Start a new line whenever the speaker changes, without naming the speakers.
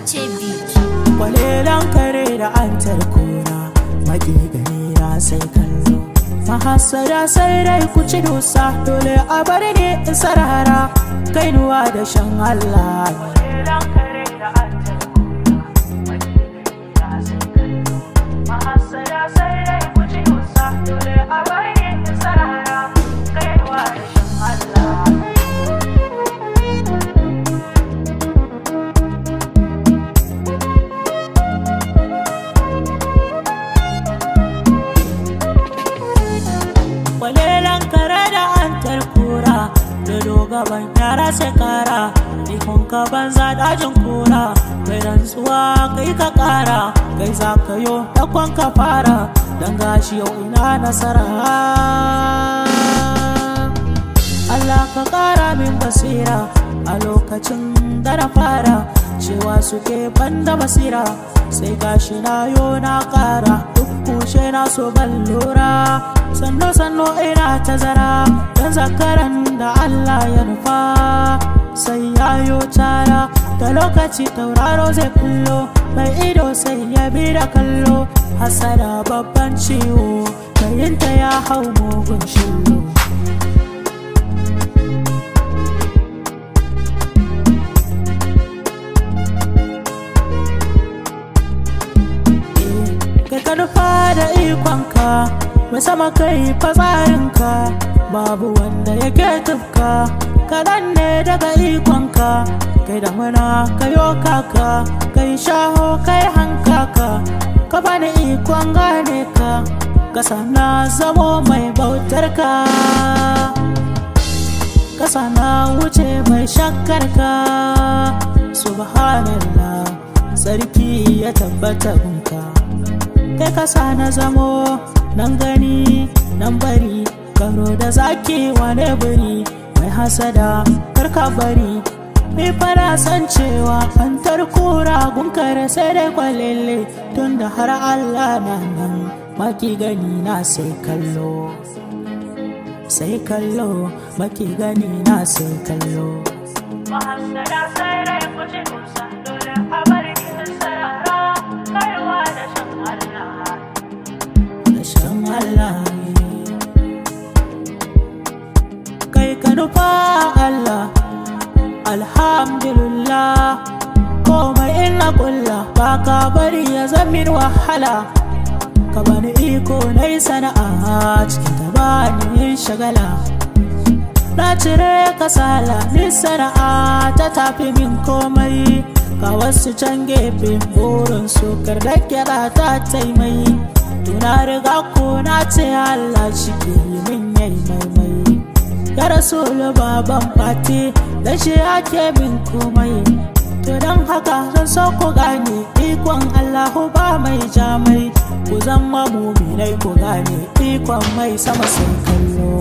ce beat.
Kwalelen kare da antar kora, maki gani na sai kallo. Mahassada sai dai ku ci dusa, dole a bari ne in sarara, kainuwa da shan Allah. Kwalelen kare da antar kora, maki gani na sai kallo. Mahassada sai dai ku ci dusa, dole a bari ne in sarara, kainuwa da shan Allah. Kwalelen kare da antar kura, da dogaban yara sai kara, ikon ka banza dajin kura, kai rantsuwa kai ka kara, kai za ka yo dakon ka fara, dan gashi yau ina nasara. Allah ka kara min basira a lokacin da na fara, cewa suke banda basira, sai gashi na yo na kara, duk kushe na so ban lura. Sannu ina tazara, dan zakaran da Allah ya nufa, sai yayo tara, da lokaci tauraro zai kullo, mai ido sai ya bi da kallo, hasada babban ciwo, kayinta ya hau mugun shillo. Kai ka nufa da ikonka, mai sama kai fatsarinka, babu wanda yake tufka, kaɗan ne daga ikonka, kai da muna kayo kaka, kai shaho kai hankaka, ka bani ikon gane ka, kasa na zamo mai bautarka, kasa na wuce mai shakkarka. Subhanallah, sarki ya tabbata gunka, kai kasa na zamo nan gani nan bari, karo da zaki wane biri, mai hasada karka bari, mai fara san cewa an tarkura gunkare sai dai kwalele, tunda har Allah na nan, maki gani na sai kallo, sai kallo, maki gani na sai kallo. Mahassada sai dai kuce kusa, dole a bari in sarara, kaiwa da shan Allah, da shan Allah. Kai ka nufa Allah, alhamdulillah, komai ina kulla, ba ka bari ya zamin wahala, ka bani iko na yi sana'a, cikin ta bani yin shagala, na cire kasala, ni sana'a ta tafi min komai, ka wasu can gefe burin su karda gyara ta taimai, tuna riga ko na ce Allah shi ke yi min yai maimai, ya rasulu baban fati da shi ake min komai, to don haka zan so ku gane ikon Allahu ba mai jamai, ku zama muminai ku gane ikon mai sama sai kallo.